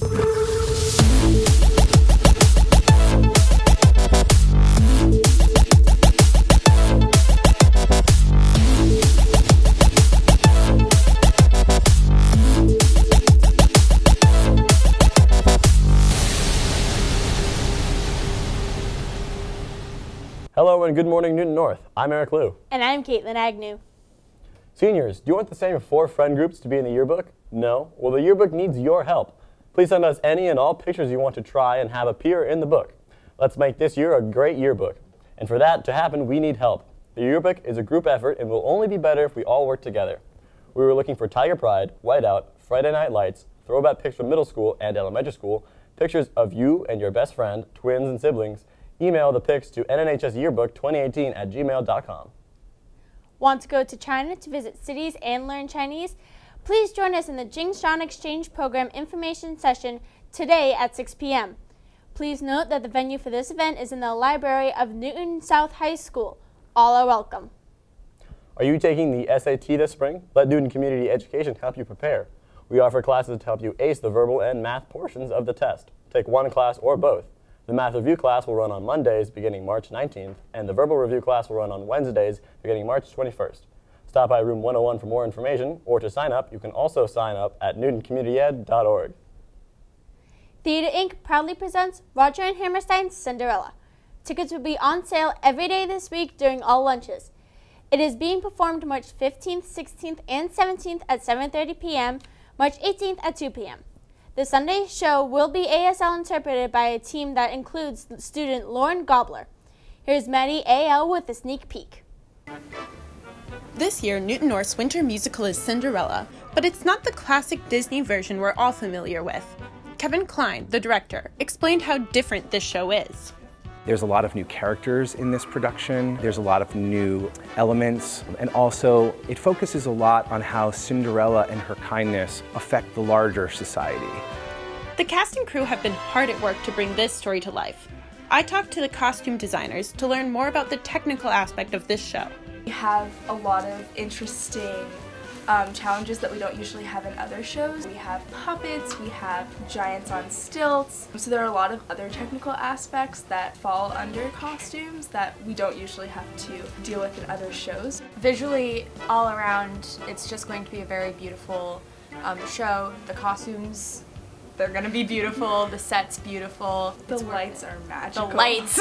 Hello and good morning, Newton North. I'm Eric Liu. And I'm Caitlin Agnew. Seniors, do you want the same 4 friend groups to be in the yearbook? No? Well, the yearbook needs your help. Please send us any and all pictures you want to try and have appear in the book. Let's make this year a great yearbook. And for that to happen, we need help. The yearbook is a group effort and will only be better if we all work together. We were looking for Tiger Pride, Whiteout, Friday Night Lights, throwback pics from middle school and elementary school, pictures of you and your best friend, twins and siblings. Email the pics to nnhsyearbook2018@gmail.com. Want to go to China to visit cities and learn Chinese? Please join us in the Jiangshan Exchange Program information session today at 6 p.m. Please note that the venue for this event is in the library of Newton South High School. All are welcome. Are you taking the SAT this spring? Let Newton Community Education help you prepare. We offer classes to help you ace the verbal and math portions of the test. Take one class or both. The math review class will run on Mondays beginning March 19th, and the verbal review class will run on Wednesdays beginning March 21st. Stop by room 101 for more information, or to sign up, you can also sign up at newtoncommunityed.org. Theater Inc. proudly presents Roger and Hammerstein's Cinderella. Tickets will be on sale every day this week during all lunches. It is being performed March 15th, 16th, and 17th at 7:30 p.m., March 18th at 2 p.m. The Sunday show will be ASL interpreted by a team that includes student Lauren Gobler. Here's Maddie AL with a sneak peek. This year, Newton North's winter musical is Cinderella, but it's not the classic Disney version we're all familiar with. Kevin Kline, the director, explained how different this show is. There's a lot of new characters in this production, there's a lot of new elements, and also it focuses a lot on how Cinderella and her kindness affect the larger society. The cast and crew have been hard at work to bring this story to life. I talked to the costume designers to learn more about the technical aspect of this show. We have a lot of interesting challenges that we don't usually have in other shows. We have puppets, we have giants on stilts, so there are a lot of other technical aspects that fall under costumes that we don't usually have to deal with in other shows. Visually, all around, it's just going to be a very beautiful show. The costumes, they're going to be beautiful, the set's beautiful. The lights are magical. The lights!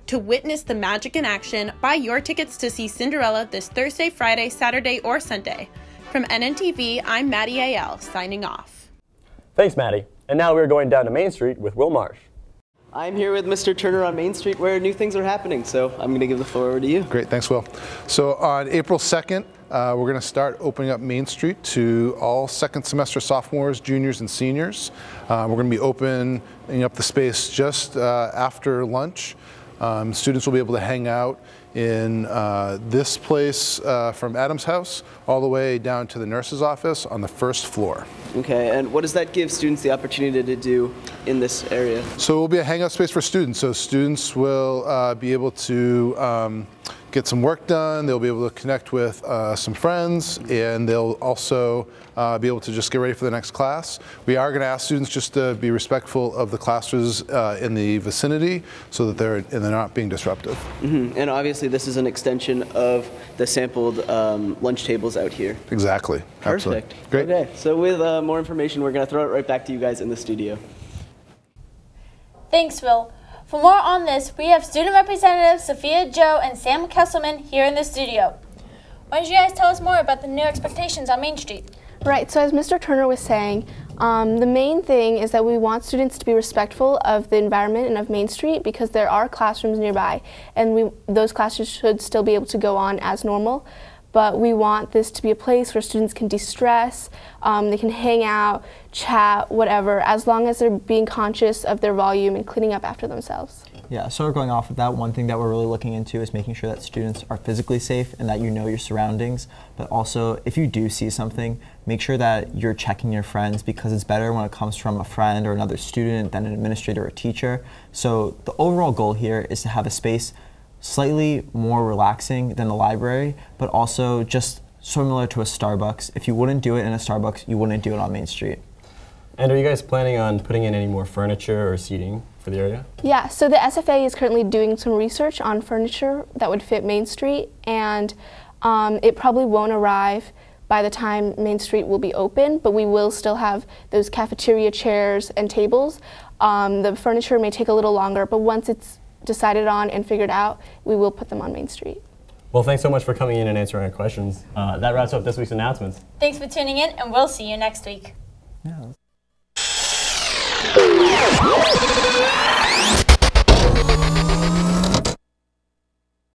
To witness the magic in action, buy your tickets to see Cinderella this Thursday, Friday, Saturday, or Sunday. From NNTV, I'm Maddie A.L. signing off. Thanks, Maddie. And now we're going down to Main Street with Will Marsh. I'm here with Mr. Turner on Main Street where new things are happening, so I'm going to give the floor over to you. Great, thanks, Will. So on April 2nd, we're going to start opening up Main Street to all second semester sophomores, juniors, and seniors. We're going to be opening up the space just after lunch. Students will be able to hang out in this place from Adam's house all the way down to the nurse's office on the first floor. Okay, and what does that give students the opportunity to do in this area? So it will be a hangout space for students. So students will be able to get some work done, they'll be able to connect with some friends, and they'll also be able to just get ready for the next class. We are going to ask students just to be respectful of the classes in the vicinity so that they're not being disruptive. Mm-hmm. And obviously this is an extension of the sampled lunch tables out here. Exactly. Perfect. Absolutely. Great. Okay, so with more information, we're going to throw it right back to you guys in the studio. Thanks, Will. For more on this, we have student representatives Sophia, Joe, and Sam Kesselman here in the studio. Why don't you guys tell us more about the new expectations on Main Street? Right, so as Mr. Turner was saying, the main thing is that we want students to be respectful of the environment and of Main Street because there are classrooms nearby, and those classes should still be able to go on as normal. But we want this to be a place where students can de-stress, they can hang out, chat, whatever, as long as they're being conscious of their volume and cleaning up after themselves. Yeah, sort of going off of that, one thing that we're really looking into is making sure that students are physically safe and that you know your surroundings, but also if you do see something, make sure that you're checking your friends because it's better when it comes from a friend or another student than an administrator or teacher. So the overall goal here is to have a space slightly more relaxing than the library, but also just similar to a Starbucks. If you wouldn't do it in a Starbucks, you wouldn't do it on Main Street. And are you guys planning on putting in any more furniture or seating for the area? Yeah, so the SFA is currently doing some research on furniture that would fit Main Street, and it probably won't arrive by the time Main Street will be open, but we will still have those cafeteria chairs and tables. The furniture may take a little longer, but once it's decided on and figured out, we will put them on Main Street. Well, thanks so much for coming in and answering our questions. That wraps up this week's announcements. Thanks for tuning in, and we'll see you next week. Yeah.